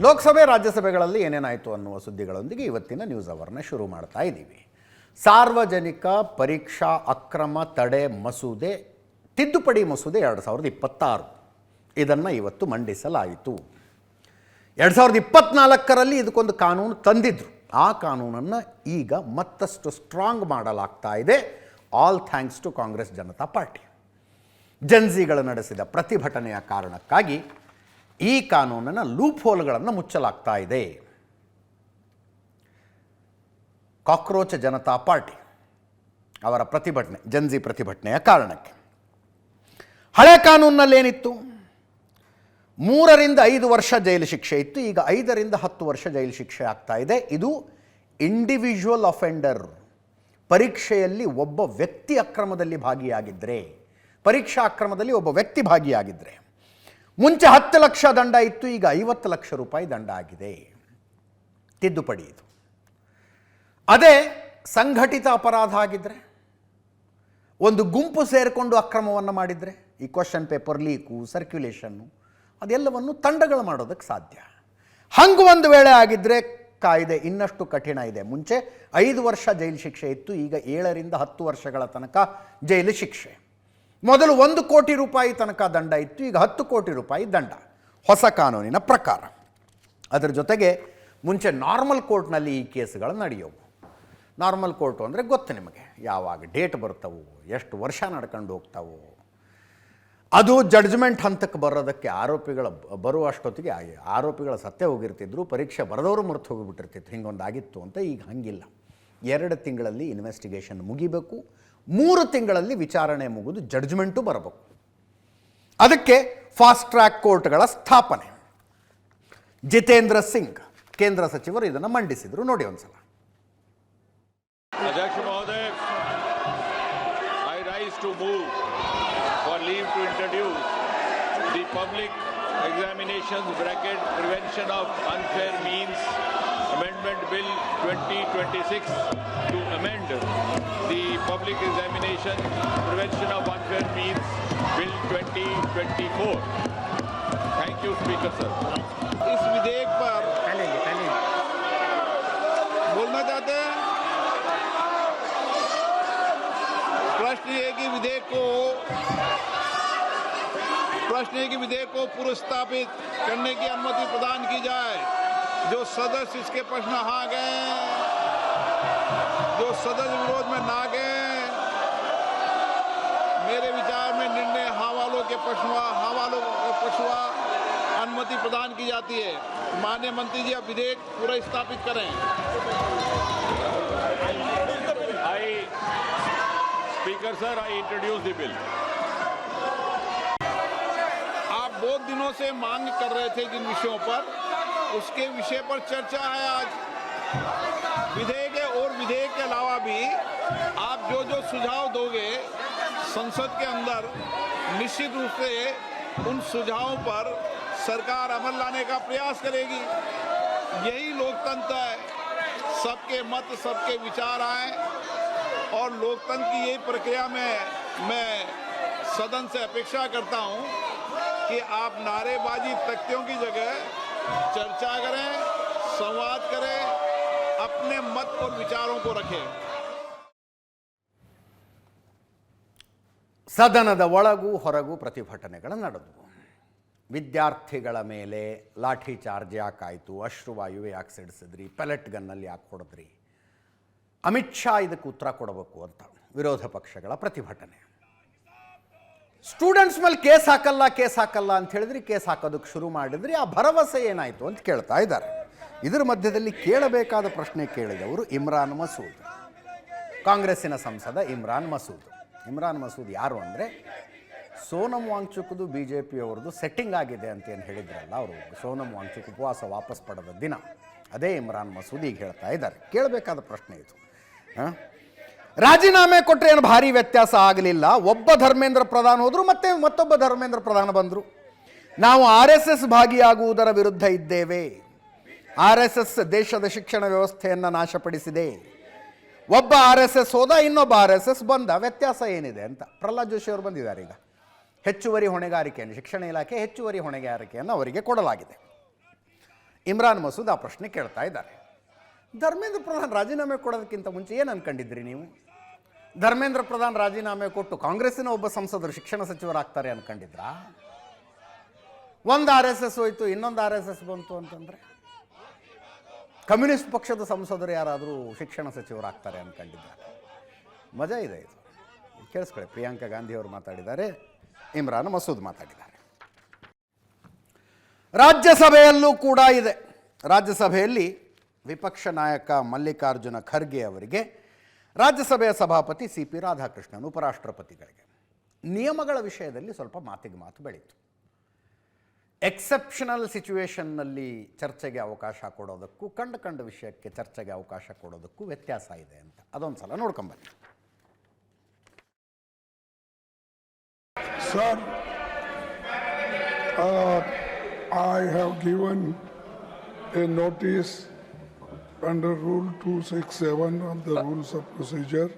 ಲೋಕಸಭೆ ರಾಜ್ಯಸಭೆಗಳಲ್ಲಿ ಏನೇನಾಯಿತು ಅನ್ನುವ ಸುದ್ದಿಗಳೊಂದಿಗೆ ಇವತ್ತಿನ ನ್ಯೂಸ್ ಅವರ್ನ ಶುರು ಮಾಡ್ತಾ ಇದ್ದೀವಿ. ಸಾರ್ವಜನಿಕ ಪರೀಕ್ಷಾ ಅಕ್ರಮ ತಡೆ ಮಸೂದೆ ತಿದ್ದುಪಡಿ ಮಸೂದೆ 2026 ಇದನ್ನು ಇವತ್ತು ಮಂಡಿಸಲಾಯಿತು. 2024ರಲ್ಲಿ ಇದಕ್ಕೊಂದು ಕಾನೂನು ತಂದಿದ್ರು. ಆ ಕಾನೂನನ್ನು ಈಗ ಮತ್ತಷ್ಟು ಸ್ಟ್ರಾಂಗ್ ಮಾಡಲಾಗ್ತಾ ಇದೆ. All thanks to Congress Janata party. ಜನ್ಜಿಗಳು ನಡೆಸಿದ ಪ್ರತಿಭಟನೆಯ ಕಾರಣಕ್ಕಾಗಿ ಈ ಕಾನೂನಿನ ಲೂಪ್ ಹೋಲ್ಗಳನ್ನು ಮುಚ್ಚಲಾಗ್ತಾ ಇದೆ. ಕಾಕ್ರೋಚ್ ಜನತಾ ಪಾರ್ಟಿ ಅವರ ಪ್ರತಿಭಟನೆ, ಜನ್ಜಿ ಪ್ರತಿಭಟನೆಯ ಕಾರಣಕ್ಕೆ. ಹಳೆ ಕಾನೂನಿನಲ್ಲೇನಿತ್ತು? 3 ರಿಂದ 5 ವರ್ಷ ಜೈಲು ಶಿಕ್ಷೆ ಇತ್ತು. ಈಗ 5 ರಿಂದ 10 ವರ್ಷ ಜೈಲು ಶಿಕ್ಷೆ ಆಗ್ತಾ ಇದೆ. ಇದು ಇಂಡಿವಿಜುವಲ್ ಅಫೆಂಡರ್. ಪರೀಕ್ಷೆಯಲ್ಲಿ ಒಬ್ಬ ವ್ಯಕ್ತಿ ಅಕ್ರಮದಲ್ಲಿ ಭಾಗಿಯಾಗಿದ್ದರೆ, ಪರೀಕ್ಷಾ ಅಕ್ರಮದಲ್ಲಿ ಒಬ್ಬ ವ್ಯಕ್ತಿ ಭಾಗಿಯಾಗಿದ್ದರೆ, ಮುಂಚೆ 10 ಲಕ್ಷ ದಂಡ ಇತ್ತು, ಈಗ 50 ಲಕ್ಷ ರೂಪಾಯಿ ದಂಡ ಆಗಿದೆ. ತಿದ್ದುಪಡಿ ಇದು. ಅದೇ ಸಂಘಟಿತ ಅಪರಾಧ ಆಗಿದ್ದರೆ, ಒಂದು ಗುಂಪು ಸೇರಿಕೊಂಡು ಅಕ್ರಮವನ್ನು ಮಾಡಿದರೆ, ಈ ಕ್ವಶನ್ ಪೇಪರ್ ಲೀಕು, ಸರ್ಕ್ಯುಲೇಷನ್ನು, ಅದೆಲ್ಲವನ್ನು ತಂಡಗಳು ಮಾಡೋದಕ್ಕೆ ಸಾಧ್ಯ. ಹಂಗೆ ಒಂದು ವೇಳೆ ಆಗಿದ್ದರೆ ಕಾಯ್ದೆ ಇನ್ನಷ್ಟು ಕಠಿಣ ಇದೆ. ಮುಂಚೆ 5 ವರ್ಷ ಜೈಲು ಶಿಕ್ಷೆ ಇತ್ತು, ಈಗ 7 ರಿಂದ 10 ವರ್ಷಗಳ ತನಕ ಜೈಲು ಶಿಕ್ಷೆ. ಮೊದಲು 1 ಕೋಟಿ ರೂಪಾಯಿ ತನಕ ದಂಡ ಇತ್ತು, ಈಗ 10 ಕೋಟಿ ರೂಪಾಯಿ ದಂಡ ಹೊಸ ಕಾನೂನಿನ ಪ್ರಕಾರ. ಅದರ ಜೊತೆಗೆ ಮುಂಚೆ ನಾರ್ಮಲ್ ಕೋರ್ಟ್ನಲ್ಲಿ ಈ ಕೇಸ್ಗಳು ನಡೆಯೋವು. ನಾರ್ಮಲ್ ಕೋರ್ಟು ಅಂದರೆ ಗೊತ್ತು ನಿಮಗೆ, ಯಾವಾಗ ಡೇಟ್ ಬರ್ತವು, ಎಷ್ಟು ವರ್ಷ ನಡ್ಕೊಂಡು ಹೋಗ್ತಾವು. ಅದು ಜಡ್ಜ್ಮೆಂಟ್ ಹಂತಕ್ಕೆ ಬರೋದಕ್ಕೆ ಬರುವಷ್ಟೊತ್ತಿಗೆ ಆರೋಪಿಗಳ ಸತ್ತೇ ಹೋಗಿರ್ತಿದ್ರು, ಪರೀಕ್ಷೆ ಬರೆದವರು ಮರೆತು ಹೋಗಿಬಿಟ್ಟಿರ್ತಿತ್ತು. ಹಿಂಗೊಂದಾಗಿತ್ತು ಅಂತ. ಈಗ ಹಂಗಿಲ್ಲ. 2 ತಿಂಗಳಲ್ಲಿ ಇನ್ವೆಸ್ಟಿಗೇಷನ್ ಮುಗಿಬೇಕು, 3 ತಿಂಗಳಲ್ಲಿ ವಿಚಾರಣೆ ಮುಗಿದು ಜಡ್ಜ್ಮೆಂಟು ಬರಬೇಕು. ಅದಕ್ಕೆ ಫಾಸ್ಟ್ ಟ್ರ್ಯಾಕ್ ಕೋರ್ಟ್ಗಳ ಸ್ಥಾಪನೆ. ಜಿತೇಂದ್ರ ಸಿಂಗ್ ಕೇಂದ್ರ ಸಚಿವರು ಇದನ್ನು ಮಂಡಿಸಿದರು. ನೋಡಿ ಒಂದ್ಸಲ. अध्यक्ष महोदय, I rise to move for leave to introduce the Public Examinations (Prevention of Unfair Means) Amendment Bill 2026 to amend the Public Examination Prevention of Unfair Means Bill 2024. Thank you, Speaker sir. इस विधेयक पर बोलना चाहते हैं। प्रश्न ये कि विधेयक को पुरस्तापित करने की अनुमति प्रदान की जाए। जो सदस्य इसके प्रश्न हाँ गए, जो सदस्य विरोध में ना गए, मेरे विचार में निर्णय हाँ वालों के पक्षवा अनुमति प्रदान की जाती है। माननीय मंत्री जी, अब विधेयक पूरा स्थापित करें। Speaker sir, I introduce the bill. आप बहुत दिनों से मांग कर रहे थे जिन विषयों पर, उसके विषय पर चर्चा है आज। विधेयक और विधेयक के अलावा भी आप जो सुझाव दोगे संसद के अंदर, निश्चित रूप से उन सुझावों पर सरकार अमल लाने का प्रयास करेगी। यही लोकतंत्र है, सबके मत, सबके विचार आए। और लोकतंत्र की यही प्रक्रिया में मैं सदन से अपेक्षा करता हूं कि आप नारेबाजी तख्तियों की जगह चर्चा करें, संवाद करें, अपने मत और विचारों को रखें। ಸದನದ ಒಳಗೂ ಹೊರಗೂ ಪ್ರತಿಭಟನೆಗಳು ನಡೆದವು. ವಿದ್ಯಾರ್ಥಿಗಳ ಮೇಲೆ ಲಾಠಿ ಚಾರ್ಜ್ ಯಾಕಾಯಿತು, ಅಶ್ರುವಾಯು ಯಾಕೆ ಸಿಡಿಸಿದ್ರಿ, ಪೆಲೆಟ್ ಗನ್ನಲ್ಲಿ ಯಾಕೆ ಹೊಡೆದ್ರಿ, ಅಮಿತ್ ಶಾ ಇದಕ್ಕೆ ಉತ್ತರ ಕೊಡಬೇಕು ಅಂತ ವಿರೋಧ ಪಕ್ಷಗಳ ಪ್ರತಿಭಟನೆ. ಸ್ಟೂಡೆಂಟ್ಸ್ ಮೇಲೆ ಕೇಸ್ ಹಾಕಲ್ಲ ಅಂತ ಹೇಳಿದ್ರಿ, ಕೇಸ್ ಹಾಕೋದಕ್ಕೆ ಶುರು ಮಾಡಿದ್ರಿ. ಆ ಭರವಸೆ ಏನಾಯಿತು ಅಂತ ಕೇಳ್ತಾ ಇದ್ದಾರೆ. ಇದರ ಮಧ್ಯದಲ್ಲಿ ಕೇಳಬೇಕಾದ ಪ್ರಶ್ನೆ ಕೇಳಿದವರು ಇಮ್ರಾನ್ ಮಸೂದ್, ಕಾಂಗ್ರೆಸ್ಸಿನ ಸಂಸದ ಇಮ್ರಾನ್ ಮಸೂದ್ ಯಾರು ಅಂದರೆ, ಸೋನಮ್ ವಾಂಗ್ಚುಕ್ದು BJP ಅವರದು ಸೆಟ್ಟಿಂಗ್ ಆಗಿದೆ ಅಂತ ಏನು ಹೇಳಿದ್ರಲ್ಲ ಅವರು, ಸೋನಮ್ ವಾಂಗ್ಚುಕ್ ಉಪವಾಸ ವಾಪಸ್ ಪಡೆದ ದಿನ, ಅದೇ ಇಮ್ರಾನ್ ಮಸೂದ್ ಈಗ ಹೇಳ್ತಾ ಇದ್ದಾರೆ. ಕೇಳಬೇಕಾದ ಪ್ರಶ್ನೆ ಇದು. ರಾಜೀನಾಮೆ ಕೊಟ್ಟರೆ ಏನು ಭಾರಿ ವ್ಯತ್ಯಾಸ ಆಗಲಿಲ್ಲ. ಒಬ್ಬ ಧರ್ಮೇಂದ್ರ ಪ್ರಧಾನ್ ಹೋದರು, ಮತ್ತೆ ಮತ್ತೊಬ್ಬ ಧರ್ಮೇಂದ್ರ ಪ್ರಧಾನ್ ಬಂದರು. ನಾವು RSS ಭಾಗಿಯಾಗುವುದರ ವಿರುದ್ಧ ಇದ್ದೇವೆ. RSS ದೇಶದ ಶಿಕ್ಷಣ ವ್ಯವಸ್ಥೆಯನ್ನು ನಾಶಪಡಿಸಿದೆ. ಒಬ್ಬ RSS ಹೋದ, ಇನ್ನೊಬ್ಬ RSS ಬಂದ. ವ್ಯತ್ಯಾಸ ಏನಿದೆ ಅಂತ ಪ್ರಹ್ಲಾದ್ ಜೋಶಿ ಅವರು ಬಂದಿದ್ದಾರೆ. ಈಗ ಹೆಚ್ಚುವರಿ ಹೊಣೆಗಾರಿಕೆಯನ್ನು, ಶಿಕ್ಷಣ ಇಲಾಖೆ ಹೆಚ್ಚುವರಿ ಹೊಣೆಗಾರಿಕೆಯನ್ನು ಅವರಿಗೆ ಕೊಡಲಾಗಿದೆ. ಇಮ್ರಾನ್ ಮಸೂದ್ ಆ ಪ್ರಶ್ನೆ ಕೇಳ್ತಾ ಇದ್ದಾರೆ. ಧರ್ಮೇಂದ್ರ ಪ್ರಧಾನ್ ರಾಜೀನಾಮೆ ಕೊಡೋದಕ್ಕಿಂತ ಮುಂಚೆ ಏನು ಅನ್ಕೊಂಡಿದ್ರಿ ನೀವು? ಧರ್ಮೇಂದ್ರ ಪ್ರಧಾನ್ ರಾಜೀನಾಮೆ ಕೊಟ್ಟು ಕಾಂಗ್ರೆಸ್ಸಿನ ಒಬ್ಬ ಸಂಸದರು ಶಿಕ್ಷಣ ಸಚಿವರಾಗ್ತಾರೆ ಅನ್ಕೊಂಡಿದ್ರಾ? ಒಂದು RSS ಹೋಯ್ತು, ಇನ್ನೊಂದು RSS ಬಂತು ಅಂತಂದರೆ ಕಮ್ಯುನಿಸ್ಟ್ ಪಕ್ಷದ ಸಂಸದರು ಯಾರಾದರೂ ಶಿಕ್ಷಣ ಸಚಿವರಾಗ್ತಾರೆ ಅನ್ಕೊಂಡಿದ್ದಾರೆ? ಮಜಾ ಇದೆ ಇದು. ಕೇಳಿಸ್ಕೊಳ್ಳಿ, ಪ್ರಿಯಾಂಕಾ ಗಾಂಧಿ ಅವರು ಮಾತಾಡಿದ್ದಾರೆ, ಇಮ್ರಾನ್ ಮಸೂದ್ ಮಾತಾಡಿದ್ದಾರೆ. ರಾಜ್ಯಸಭೆಯಲ್ಲೂ ಕೂಡ ಇದೆ. ರಾಜ್ಯಸಭೆಯಲ್ಲಿ ವಿಪಕ್ಷ ನಾಯಕ ಮಲ್ಲಿಕಾರ್ಜುನ ಖರ್ಗೆ ಅವರಿಗೆ ರಾಜ್ಯಸಭೆಯ ಸಭಾಪತಿ CP ರಾಧಾಕೃಷ್ಣನ್, ಉಪರಾಷ್ಟ್ರಪತಿಗಳಿಗೆ ನಿಯಮಗಳ ವಿಷಯದಲ್ಲಿ ಸ್ವಲ್ಪ ಮಾತಿಗೆ ಮಾತು ಬೆಳೀತು. ಎಕ್ಸೆಪ್ಷನಲ್ ಸಿಚುವೇಷನ್ನಲ್ಲಿ ಚರ್ಚೆಗೆ ಅವಕಾಶ ಕೊಡೋದಕ್ಕೂ ಕಂಡ ವಿಷಯಕ್ಕೆ ಚರ್ಚೆಗೆ ಅವಕಾಶ ಕೊಡೋದಕ್ಕೂ ವ್ಯತ್ಯಾಸ ಇದೆ ಅಂತ ಅದೊಂದು ಸಲ ನೋಡ್ಕೊಂಬನ್ನಿ. Sir, I have given a notice under Rule 267 of the Rules of Procedure.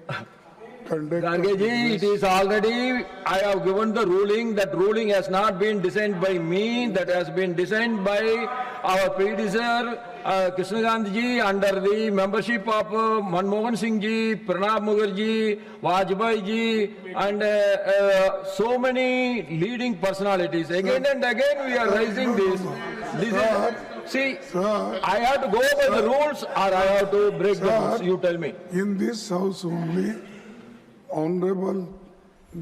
Gangeji, it is already, I have given the ruling. That ruling has not been designed by me. That has been designed by our predecessor, Krishna Gandhi ji, under the membership of Manmohan Singh ji, Pranab Mukherjee, Vajpayee ji, and so many leading personalities. Again and again we are raising this. This is, see, I have to go by the rules or I have to break the rules. You tell me. In this house only, Honorable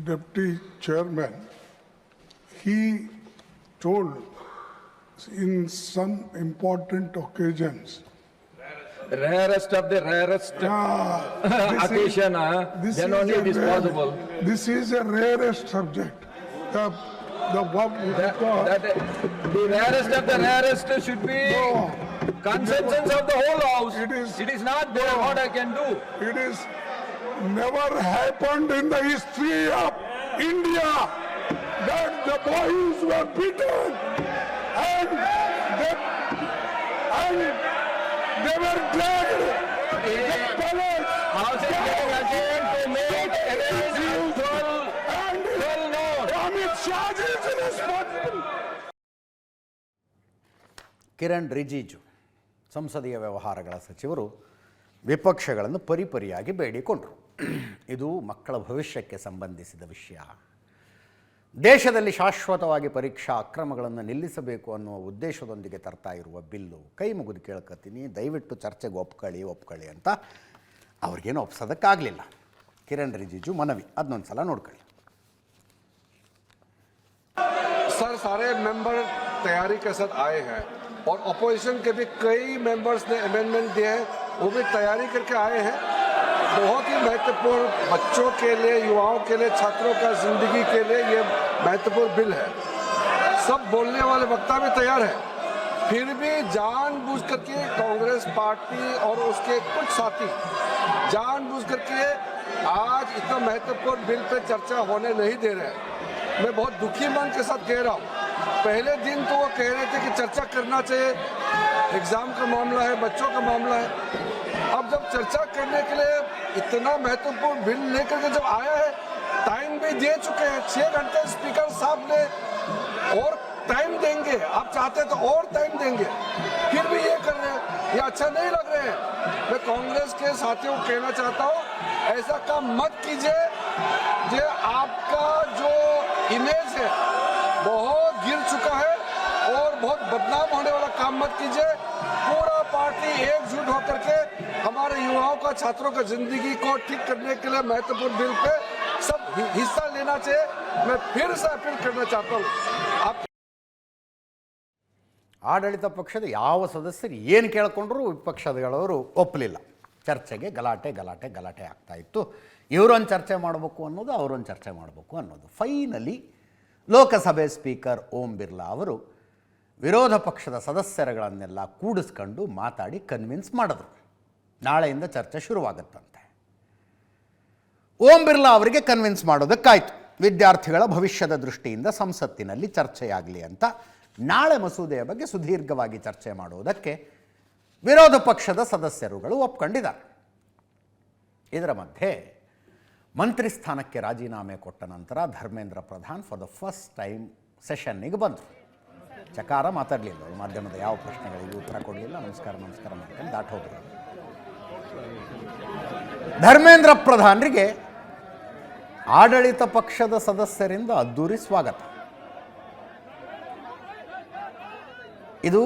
Deputy Chairman, he told in some important occasions. Rarest of the rarest occasion, then only it is possible. This is a rarest subject. The rarest of the rarest should be consensus of the whole house. It is not there what I can do. It is never happened in the history of India that the boys were beaten and they were dragged. The palace House is getting again to make arrangements and Amit Shah is responsible. Kiran Rijiju ಸಂಸದೀಯ ವ್ಯವಹಾರಗಳ ಸಚಿವರು ವಿಪಕ್ಷಗಳನ್ನು ಪರಿಪರಿಯಾಗಿ ಬೇಡಿಕೊಂಡರು. ಇದು ಮಕ್ಕಳ ಭವಿಷ್ಯಕ್ಕೆ ಸಂಬಂಧಿಸಿದ ವಿಷಯ. ದೇಶದಲ್ಲಿ ಶಾಶ್ವತವಾಗಿ ಪರೀಕ್ಷಾ ಅಕ್ರಮಗಳನ್ನು ನಿಲ್ಲಿಸಬೇಕು ಅನ್ನುವ ಉದ್ದೇಶದೊಂದಿಗೆ ತರ್ತಾ ಇರುವ ಬಿಲ್ಲು. ಕೈ ಮುಗಿದು ಕೇಳ್ಕೊತೀನಿ, ದಯವಿಟ್ಟು ಚರ್ಚೆಗೆ ಒಪ್ಕೊಳ್ಳಿ ಅಂತ ಅವ್ರಿಗೇನು ಒಪ್ಸೋದಕ್ಕಾಗಲಿಲ್ಲ. ಕಿರಣ್ ರಿಜಿಜು ಮನವಿ, ಅದನ್ನೊಂದು ಸಲ ನೋಡ್ಕೊಳ್ಳಿ. सर, सारे मेंबर तैयारी के साथ आए हैं और अपोजिशन के भी कई मेंबर्स ने अमेंडमेंट दिए हैं, वो भी तैयारी करके आए हैं. बहुत ही महत्वपूर्ण बच्चों के लिए, युवाओं के लिए, छात्रों का जिंदगी के लिए ये महत्वपूर्ण बिल है. सब बोलने वाले वक्ता भी तैयार है, फिर भी जानबूझ करके कांग्रेस पार्टी और उसके कुछ साथी जानबूझ करके आज इतना महत्वपूर्ण बिल पे चर्चा होने नहीं दे रहे हैं. मैं बहुत दुखी मन के साथ कह रहा हूँ. पहले दिन तो वो कह रहे थे कि चर्चा करना चाहिए, एग्जाम का मामला है, बच्चों का मामला है. अब जब चर्चा करने के लिए इतना महत्वपूर्ण बिल लेकर के जब आया है, टाइम भी दे चुके हैं, 6 घंटे स्पीकर साहब ने और टाइम देंगे, आप चाहते तो और टाइम देंगे, फिर भी ये कर रहे हैं. ये अच्छा नहीं लग रहे हैं. मैं कांग्रेस के साथियों को कहना चाहता हूँ, ऐसा काम मत कीजिए. ये आपका जो इमेज है बहुत गिर चुका है और बहुत बदनाम होने वाला काम मत कीजिए. पूरा पार्टी एकजुट होकर के हमारे युवाओं का, छात्रों का जिंदगी को ठीक करने के लिए महत्वपूर्ण बिल पे सब हिस्सा लेना चाहिए. मैं फिर से अपील करना चाहता हूँ. आप ಆಡಳಿತ ಪಕ್ಷದ ಯಾವ ಸದಸ್ಯರು ಏನು ಕೇಳ್ಕೊಂಡ್ರು ವಿಪಕ್ಷದಗಳವರು ಒಪ್ಪಲಿಲ್ಲ. ಚರ್ಚೆಗೆ ಗಲಾಟೆ ಆಗ್ತಾ ಇತ್ತು. ಇವರೊಂದು ಚರ್ಚೆ ಮಾಡಬೇಕು ಅನ್ನೋದು, ಅವರೊಂದು ಚರ್ಚೆ ಮಾಡಬೇಕು ಅನ್ನೋದು. ಫೈನಲಿ ಲೋಕಸಭೆ ಸ್ಪೀಕರ್ ಓಂ ಬಿರ್ಲಾ ಅವರು ವಿರೋಧ ಪಕ್ಷದ ಸದಸ್ಯರುಗಳನ್ನೆಲ್ಲ ಕೂಡಿಸ್ಕೊಂಡು ಮಾತಾಡಿ ಕನ್ವಿನ್ಸ್ ಮಾಡಿದ್ರು. ನಾಳೆಯಿಂದ ಚರ್ಚೆ ಶುರುವಾಗುತ್ತಂತೆ. ಓಂ ಬಿರ್ಲಾ ಅವರಿಗೆ ಕನ್ವಿನ್ಸ್ ಮಾಡೋದಕ್ಕಾಯಿತು. ವಿದ್ಯಾರ್ಥಿಗಳ ಭವಿಷ್ಯದ ದೃಷ್ಟಿಯಿಂದ ಸಂಸತ್ತಿನಲ್ಲಿ ಚರ್ಚೆಯಾಗಲಿ ಅಂತ ನಾಳೆ ಮಸೂದೆಯ ಬಗ್ಗೆ ಸುದೀರ್ಘವಾಗಿ ಚರ್ಚೆ ಮಾಡುವುದಕ್ಕೆ ವಿರೋಧ ಪಕ್ಷದ ಸದಸ್ಯರುಗಳು ಒಪ್ಕೊಂಡಿದ್ದಾರೆ. ಇದರ ಮಧ್ಯೆ ಮಂತ್ರಿ ಸ್ಥಾನಕ್ಕೆ ರಾಜೀನಾಮೆ ಕೊಟ್ಟ ನಂತರ Dharmendra Pradhan for the first time ಸೆಷನ್ನಿಗೆ ಬಂದರು. ಚಕಾರ ಮಾತಾಡಲಿಲ್ಲ, ಮಾಧ್ಯಮದ ಯಾವ ಪ್ರಶ್ನೆಗಳಿಗೆ ಉತ್ತರ ಕೊಡಲಿಲ್ಲ. ನಮಸ್ಕಾರ ಮಾಡ್ಕೊಂಡು ದಾಟ್ ಹೋದ್ರು. ಧರ್ಮೇಂದ್ರ ಪ್ರಧಾನರಿಗೆ ಆಡಳಿತ ಪಕ್ಷದ ಸದಸ್ಯರಿಂದ ಅದ್ದೂರಿ ಸ್ವಾಗತ. ಇದು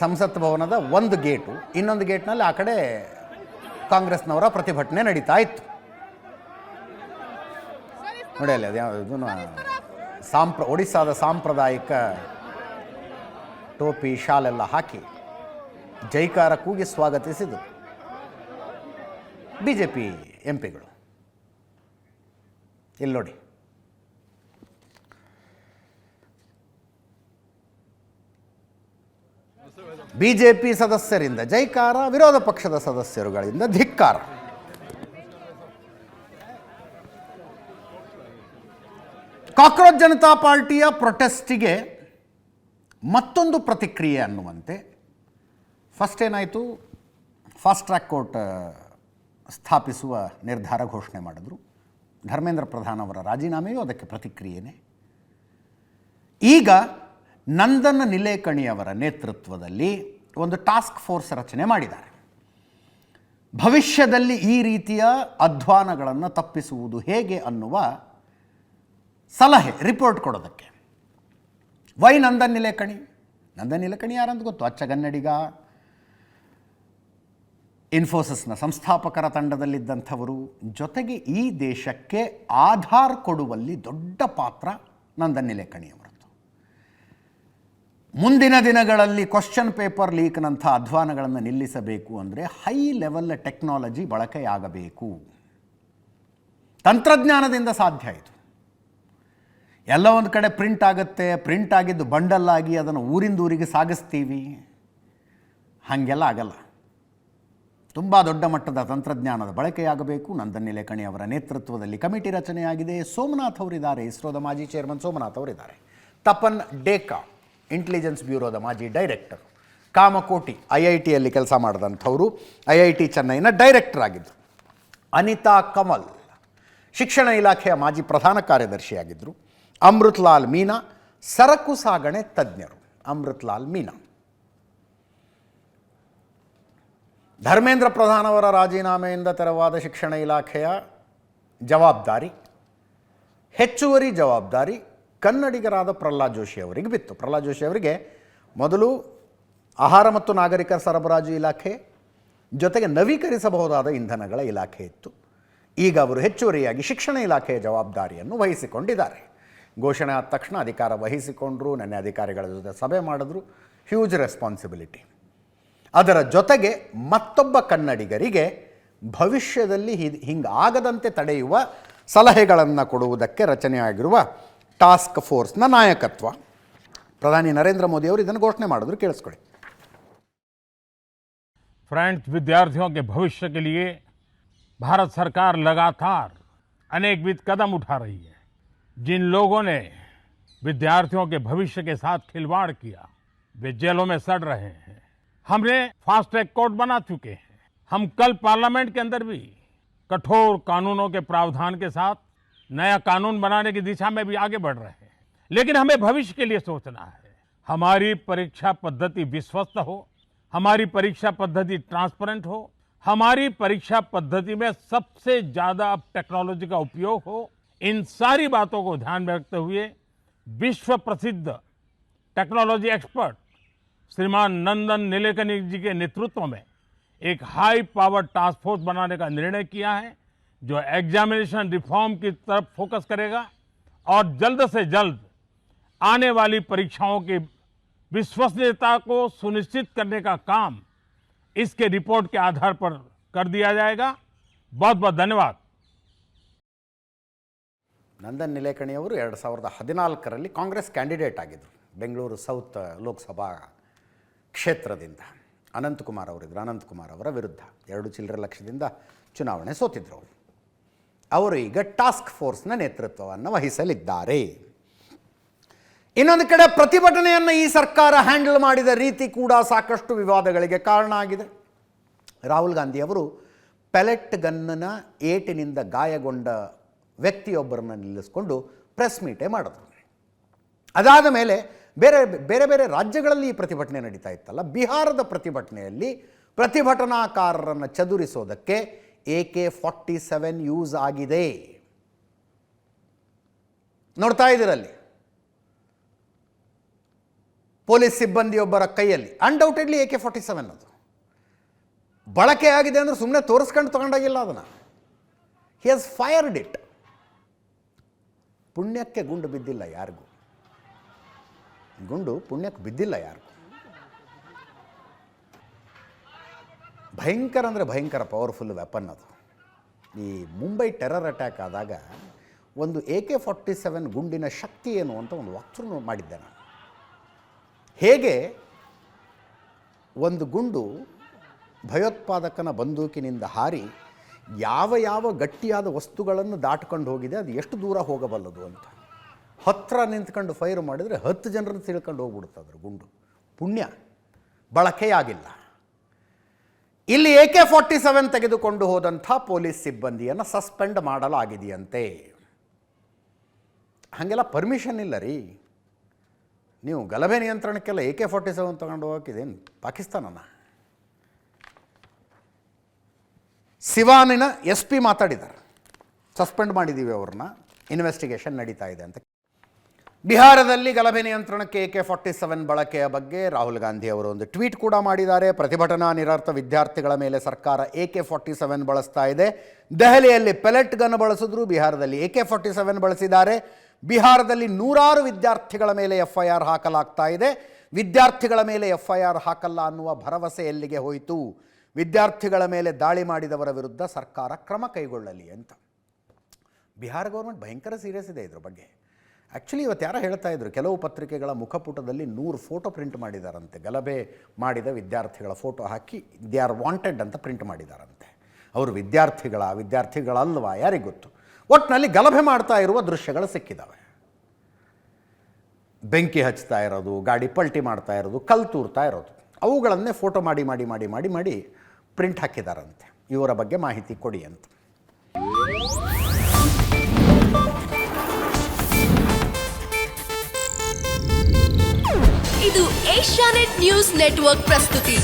ಸಂಸತ್ ಭವನದ ಒಂದು ಗೇಟು, ಇನ್ನೊಂದು ಗೇಟ್ನಲ್ಲಿ ಆ ಕಡೆ ಕಾಂಗ್ರೆಸ್ನವರ ಪ್ರತಿಭಟನೆ ನಡೀತಾ ಇತ್ತು. ನೋಡಿ ಅಲ್ಲಿ ಅದು ಒಡಿಸ್ಸಾದ ಸಾಂಪ್ರದಾಯಿಕ ಟೋಪಿ ಶಾಲೆಲ್ಲ ಹಾಕಿ ಜೈಕಾರ ಕೂಗಿ ಸ್ವಾಗತಿಸಿದರು BJP MP ಗಳು. ಇಲ್ಲಿ ನೋಡಿ, BJP ಸದಸ್ಯರಿಂದ ಜೈಕಾರ, ವಿರೋಧ ಪಕ್ಷದ ಸದಸ್ಯರುಗಳಿಂದ ಧಿಕ್ಕಾರ. ಕಾಕ್ರೋಚ್ ಜನತಾ ಪಾರ್ಟಿಯ ಪ್ರೊಟೆಸ್ಟಿಗೆ ಮತ್ತೊಂದು ಪ್ರತಿಕ್ರಿಯೆ ಅನ್ನುವಂತೆ ಫಸ್ಟ್ ಏನಾಯಿತು, ಫಾಸ್ಟ್ ಟ್ರ್ಯಾಕ್ ಕೋರ್ಟ್ ಸ್ಥಾಪಿಸುವ ನಿರ್ಧಾರ ಘೋಷಣೆ ಮಾಡಿದ್ರು. ಧರ್ಮೇಂದ್ರ ಪ್ರಧಾನ್ ಅವರ ರಾಜೀನಾಮೆಯೂ ಅದಕ್ಕೆ ಪ್ರತಿಕ್ರಿಯೆನೇ. ಈಗ ನಂದನ್ ನಿಲೇಕಣಿಯವರ ನೇತೃತ್ವದಲ್ಲಿ ಒಂದು ಟಾಸ್ಕ್ ಫೋರ್ಸ್ ರಚನೆ ಮಾಡಿದ್ದಾರೆ. ಭವಿಷ್ಯದಲ್ಲಿ ಈ ರೀತಿಯ ಅಧ್ವಾನಗಳನ್ನು ತಪ್ಪಿಸುವುದು ಹೇಗೆ ಅನ್ನುವ ಸಲಹೆ, ರಿಪೋರ್ಟ್ ಕೊಡೋದಕ್ಕೆ. ವೈ ನಂದನ್ ನಿಲೇಕಣಿ? ನಂದನ್ ನಿಲೇಕಣಿ ಯಾರಂತ ಗೊತ್ತು, ಅಚ್ಚಗನ್ನಡಿಗ, ಇನ್ಫೋಸಿಸ್ನ ಸಂಸ್ಥಾಪಕರ ತಂಡದಲ್ಲಿದ್ದಂಥವರು. ಜೊತೆಗೆ ಈ ದೇಶಕ್ಕೆ ಆಧಾರ್ ಕೊಡುವಲ್ಲಿ ದೊಡ್ಡ ಪಾತ್ರ ನಂದನ್ ನಿಲೇಕಣಿಯವರದ್ದು. ಮುಂದಿನ ದಿನಗಳಲ್ಲಿ ಕ್ವಶ್ಚನ್ ಪೇಪರ್ ಲೀಕ್ನಂಥ ಅಧ್ವಾನಗಳನ್ನು ನಿಲ್ಲಿಸಬೇಕು ಅಂದರೆ ಹೈ ಲೆವೆಲ್ ಟೆಕ್ನಾಲಜಿ ಬಳಕೆಯಾಗಬೇಕು. ತಂತ್ರಜ್ಞಾನದಿಂದ ಸಾಧ್ಯ ಇದು. ಎಲ್ಲ ಒಂದು ಕಡೆ ಪ್ರಿಂಟ್ ಆಗುತ್ತೆ, ಪ್ರಿಂಟ್ ಆಗಿದ್ದು ಬಂಡಲ್ ಆಗಿ ಅದನ್ನು ಊರಿಂದ ಊರಿಗೆ ಸಾಗಿಸ್ತೀವಿ, ಹಾಗೆಲ್ಲ ಆಗಲ್ಲ. ತುಂಬ ದೊಡ್ಡ ಮಟ್ಟದ ತಂತ್ರಜ್ಞಾನದ ಬಳಕೆಯಾಗಬೇಕು. ನಂದನ್ ನಿಲೇಕಣಿ ಅವರ ನೇತೃತ್ವದಲ್ಲಿ ಕಮಿಟಿ ರಚನೆಯಾಗಿದೆ. ಸೋಮನಾಥ್ ಅವರಿದ್ದಾರೆ, ಇಸ್ರೋದ ಮಾಜಿ ಚೇರ್ಮನ್ ಸೋಮನಾಥ್ ಅವರಿದ್ದಾರೆ. ತಪನ್ ಡೇಕಾ, ಇಂಟೆಲಿಜೆನ್ಸ್ ಬ್ಯೂರೋದ ಮಾಜಿ ಡೈರೆಕ್ಟರ್. ಕಾಮಕೋಟಿ, IITಯಲ್ಲಿ ಕೆಲಸ ಮಾಡಿದಂಥವರು, IIT ಚೆನ್ನೈನ ಡೈರೆಕ್ಟರ್ ಆಗಿದ್ದರು. ಅನಿತಾ ಕಮಲ್, ಶಿಕ್ಷಣ ಇಲಾಖೆಯ ಮಾಜಿ ಪ್ರಧಾನ ಕಾರ್ಯದರ್ಶಿಯಾಗಿದ್ದರು. ಅಮೃತ್ ಲಾಲ್ ಮೀನಾ, ಸರಕು ಸಾಗಣೆ ತಜ್ಞರು. ಅಮೃತ್ ಲಾಲ್ ಮೀನಾ. ಧರ್ಮೇಂದ್ರ ಪ್ರಧಾನ್ ಅವರ ರಾಜೀನಾಮೆಯಿಂದ ತೆರವಾದ ಶಿಕ್ಷಣ ಇಲಾಖೆಯ ಜವಾಬ್ದಾರಿ, ಹೆಚ್ಚುವರಿ ಜವಾಬ್ದಾರಿ ಕನ್ನಡಿಗರಾದ ಪ್ರಹ್ಲಾದ್ ಜೋಶಿ ಅವರಿಗೆ ಬಿತ್ತು. ಪ್ರಹ್ಲಾದ್ ಜೋಶಿ ಅವರಿಗೆ ಮೊದಲು ಆಹಾರ ಮತ್ತು ನಾಗರಿಕ ಸರಬರಾಜು ಇಲಾಖೆ, ಜೊತೆಗೆ ನವೀಕರಿಸಬಹುದಾದ ಇಂಧನಗಳ ಇಲಾಖೆ ಇತ್ತು. ಈಗ ಅವರು ಹೆಚ್ಚುವರಿಯಾಗಿ ಶಿಕ್ಷಣ ಇಲಾಖೆಯ ಜವಾಬ್ದಾರಿಯನ್ನು ವಹಿಸಿಕೊಂಡಿದ್ದಾರೆ. ಘೋಷಣೆ ಆದ ತಕ್ಷಣ ಅಧಿಕಾರ ವಹಿಸಿಕೊಂಡರು. ನೆನ್ನೆ ಅಧಿಕಾರಿಗಳ ಜೊತೆ ಸಭೆ ಮಾಡಿದ್ರು. Huge responsibility. ಅದರ ಜೊತೆಗೆ ಮತ್ತೊಬ್ಬ ಕನ್ನಡಿಗರಿಗೆ ಭವಿಷ್ಯದಲ್ಲಿ ಹಿಂಗಾಗದಂತೆ ತಡೆಯುವ ಸಲಹೆಗಳನ್ನು ಕೊಡುವುದಕ್ಕೆ ರಚನೆಯಾಗಿರುವ ಟಾಸ್ಕ್ ಫೋರ್ಸ್ನ ನಾಯಕತ್ವ. ಪ್ರಧಾನಿ ನರೇಂದ್ರ ಮೋದಿ ಅವರು ಇದನ್ನು ಘೋಷಣೆ ಮಾಡಿದ್ರು, ಕೇಳಿಸ್ಕೊಳ್ಳಿ. फ्रेंड्स, विद्यार्थियों के भविष्य के लिए भारत सरकार लगातार अनेकविध कदम उठा रही है. जिन लोगों ने विद्यार्थियों के भविष्य के साथ खिलवाड़ किया वे जेलों में सड़ रहे हैं. हमने फास्ट ट्रैक कोर्ट बना चुके हैं. हम कल पार्लियामेंट के अंदर भी कठोर कानूनों के प्रावधान के साथ नया कानून बनाने की दिशा में भी आगे बढ़ रहे हैं. लेकिन हमें भविष्य के लिए सोचना है. हमारी परीक्षा पद्धति विश्वस्त हो, हमारी परीक्षा पद्धति ट्रांसपेरेंट हो, हमारी परीक्षा पद्धति में सबसे ज्यादा टेक्नोलॉजी का उपयोग हो. इन सारी बातों को ध्यान में रखते हुए विश्व प्रसिद्ध टेक्नोलॉजी एक्सपर्ट श्रीमान नंदन निलेकनी जी के नेतृत्व में एक हाई पावर टास्क फोर्स बनाने का निर्णय किया है, जो एग्जामिनेशन रिफॉर्म की तरफ फोकस करेगा और जल्द से जल्द आने वाली परीक्षाओं की विश्वसनीयता को सुनिश्चित करने का काम इसके रिपोर्ट के आधार पर कर दिया जाएगा. बहुत बहुत धन्यवाद. ನಂದನ್ ನಿಲೇಕಣಿ ಅವರು 2014ರಲ್ಲಿ ಕಾಂಗ್ರೆಸ್ ಕ್ಯಾಂಡಿಡೇಟ್ ಆಗಿದ್ದರು. ಬೆಂಗಳೂರು ಸೌತ್ ಲೋಕಸಭಾ ಕ್ಷೇತ್ರದಿಂದ ಅನಂತಕುಮಾರ್ ಅವರಿದ್ದರು. ಅನಂತಕುಮಾರ್ ಅವರ ವಿರುದ್ಧ 2 ಚಿಲ್ಲರೆ ಲಕ್ಷದಿಂದ ಚುನಾವಣೆ ಸೋತಿದ್ರು. ಅವರು ಈಗ ಟಾಸ್ಕ್ ಫೋರ್ಸ್ನ ನೇತೃತ್ವವನ್ನು ವಹಿಸಲಿದ್ದಾರೆ. ಇನ್ನೊಂದು ಕಡೆ ಪ್ರತಿಭಟನೆಯನ್ನು ಈ ಸರ್ಕಾರ ಹ್ಯಾಂಡಲ್ ಮಾಡಿದ ರೀತಿ ಕೂಡ ಸಾಕಷ್ಟು ವಿವಾದಗಳಿಗೆ ಕಾರಣ ಆಗಿದೆ. ರಾಹುಲ್ ಗಾಂಧಿ ಅವರು ಪೆಲೆಟ್ ಗನ್ನ ಏಟಿನಿಂದ ಗಾಯಗೊಂಡ ವ್ಯಕ್ತಿಯೊಬ್ಬರನ್ನು ನಿಲ್ಲಿಸಿಕೊಂಡು ಪ್ರೆಸ್ ಮೀಟೇ ಮಾಡಿದ್ರು. ಅದಾದ ಮೇಲೆ ಬೇರೆ ಬೇರೆ ಬೇರೆ ರಾಜ್ಯಗಳಲ್ಲಿ ಈ ಪ್ರತಿಭಟನೆ ನಡೀತಾ ಇತ್ತಲ್ಲ, ಬಿಹಾರದ ಪ್ರತಿಭಟನೆಯಲ್ಲಿ ಪ್ರತಿಭಟನಾಕಾರರನ್ನು ಚದುರಿಸೋದಕ್ಕೆ AK-47 ಯೂಸ್ ಆಗಿದೆ. ನೋಡ್ತಾ ಇದ್ದೀರಲ್ಲಿ ಪೊಲೀಸ್ ಸಿಬ್ಬಂದಿಯೊಬ್ಬರ ಕೈಯಲ್ಲಿ ಅನ್ಡೌಟೆಡ್ಲಿ AK-47 ಅದು ಬಳಕೆ ಆಗಿದೆ ಅಂದರೆ ಸುಮ್ಮನೆ ತೋರಿಸ್ಕೊಂಡು ತಗೊಂಡಾಗಿಲ್ಲ ಅದನ್ನು. He has fired it. ಪುಣ್ಯಕ್ಕೆ ಗುಂಡು ಬಿದ್ದಿಲ್ಲ ಯಾರಿಗೂ, ಗುಂಡು ಪುಣ್ಯಕ್ಕೆ ಬಿದ್ದಿಲ್ಲ ಯಾರಿಗೂ. ಭಯಂಕರ ಅಂದರೆ ಭಯಂಕರ ಪವರ್ಫುಲ್ ವೆಪನ್ ಅದು. ಈ ಮುಂಬೈ ಟೆರರ್ ಅಟ್ಯಾಕ್ ಆದಾಗ ಒಂದು AK-47 ಗುಂಡಿನ ಶಕ್ತಿ ಏನು ಅಂತ ಒಂದು ವಾಕ್ಥ್ರೂ ಮಾಡಿದ್ದೆ ನಾನು. ಹೇಗೆ ಒಂದು ಗುಂಡು ಭಯೋತ್ಪಾದಕನ ಬಂದೂಕಿನಿಂದ ಹಾರಿ ಯಾವ ಯಾವ ಗಟ್ಟಿಯಾದ ವಸ್ತುಗಳನ್ನು ದಾಟ್ಕೊಂಡು ಹೋಗಿದೆ, ಅದು ಎಷ್ಟು ದೂರ ಹೋಗಬಲ್ಲದು ಅಂತ. ಹತ್ತಿರ ನಿಂತ್ಕೊಂಡು ಫೈರ್ ಮಾಡಿದರೆ 10 ಜನರನ್ನು ತಿಳ್ಕೊಂಡು ಹೋಗ್ಬಿಡುತ್ತೆ ಅದ್ರ ಗುಂಡು. ಪುಣ್ಯ ಬಳಕೆಯಾಗಿಲ್ಲ. ಇಲ್ಲಿ AK-47 ತೆಗೆದುಕೊಂಡು ಹೋದಂಥ ಪೊಲೀಸ್ ಸಿಬ್ಬಂದಿಯನ್ನು ಸಸ್ಪೆಂಡ್ ಮಾಡಲಾಗಿದೆಯಂತೆ. ಹಾಗೆಲ್ಲ ಪರ್ಮಿಷನ್ ಇಲ್ಲ ರೀ. ನೀವು ಗಲಭೆ ನಿಯಂತ್ರಣಕ್ಕೆಲ್ಲ AK-47 ತಗೊಂಡು ಹೋಗೋಕ್ಕಿದೇನು ಪಾಕಿಸ್ತಾನನ? ಸಿವಾನಿನ SP ಮಾತಾಡಿದ್ದಾರೆ, ಸಸ್ಪೆಂಡ್ ಮಾಡಿದ್ದೀವಿ ಅವ್ರನ್ನ, ಇನ್ವೆಸ್ಟಿಗೇಷನ್ ನಡೀತಾ ಇದೆ ಅಂತ. ಬಿಹಾರದಲ್ಲಿ ಗಲಭೆ ನಿಯಂತ್ರಣಕ್ಕೆ AK-47 ಬಳಕೆಯ ಬಗ್ಗೆ ರಾಹುಲ್ ಗಾಂಧಿ ಅವರು ಒಂದು ಟ್ವೀಟ್ ಕೂಡ ಮಾಡಿದ್ದಾರೆ. ಪ್ರತಿಭಟನಾ ನಿರತ ವಿದ್ಯಾರ್ಥಿಗಳ ಮೇಲೆ ಸರ್ಕಾರ AK-47 ಬಳಸ್ತಾ ಇದೆ. ದೆಹಲಿಯಲ್ಲಿ ಪೆಲೆಟ್ ಗನ್ ಬಳಸಿದ್ರು, ಬಿಹಾರದಲ್ಲಿ AK-47 ಬಳಸಿದ್ದಾರೆ. ಬಿಹಾರದಲ್ಲಿ ನೂರಾರು ವಿದ್ಯಾರ್ಥಿಗಳ ಮೇಲೆ FIR ಹಾಕಲಾಗ್ತಾ ಇದೆ. ವಿದ್ಯಾರ್ಥಿಗಳ ಮೇಲೆ FIR ಹಾಕಲ್ಲ ಅನ್ನುವ ಭರವಸೆ ಎಲ್ಲಿಗೆ ಹೋಯಿತು? ವಿದ್ಯಾರ್ಥಿಗಳ ಮೇಲೆ ದಾಳಿ ಮಾಡಿದವರ ವಿರುದ್ಧ ಸರ್ಕಾರ ಕ್ರಮ ಕೈಗೊಳ್ಳಲಿ ಅಂತ. ಬಿಹಾರ ಗೌರ್ಮೆಂಟ್ ಭಯಂಕರ ಸೀರಿಯಸ್ ಇದೆ ಇದ್ರ ಬಗ್ಗೆ. ಆ್ಯಕ್ಚುಲಿ ಇವತ್ತು ಯಾರೋ ಹೇಳ್ತಾ ಇದ್ರು, ಕೆಲವು ಪತ್ರಿಕೆಗಳ ಮುಖಪುಟದಲ್ಲಿ 100 ಫೋಟೋ ಪ್ರಿಂಟ್ ಮಾಡಿದಾರಂತೆ. ಗಲಭೆ ಮಾಡಿದ ವಿದ್ಯಾರ್ಥಿಗಳ photo hockey they are wanted ಅಂತ ಪ್ರಿಂಟ್ ಮಾಡಿದಾರಂತೆ. ಅವರು ವಿದ್ಯಾರ್ಥಿಗಳಲ್ವಾ ಯಾರಿಗೆ ಗೊತ್ತು. ಒಟ್ಟಿನಲ್ಲಿ ಗಲಭೆ ಮಾಡ್ತಾ ಇರುವ ದೃಶ್ಯಗಳು ಸಿಕ್ಕಿದ್ದಾವೆ. ಬೆಂಕಿ ಹಚ್ತಾ ಇರೋದು, ಗಾಡಿ ಪಲ್ಟಿ ಮಾಡ್ತಾ ಇರೋದು, ಕಲ್ಲು ತೂರ್ತಾ ಇರೋದು, ಅವುಗಳನ್ನೇ ಫೋಟೋ ಮಾಡಿ ಮಾಡಿ ಮಾಡಿ ಮಾಡಿ ಮಾಡಿ ಪ್ರಿಂಟ್ ಹಾಕಿದಾರಂತೆ. ಇವರ ಬಗ್ಗೆ ಮಾಹಿತಿ ಕೊಡಿ ಅಂತ. ಇದು ಏಷ್ಯಾನೆಟ್ ನ್ಯೂಸ್ ನೆಟ್ವರ್ಕ್ ಪ್ರಸ್ತುತಿ.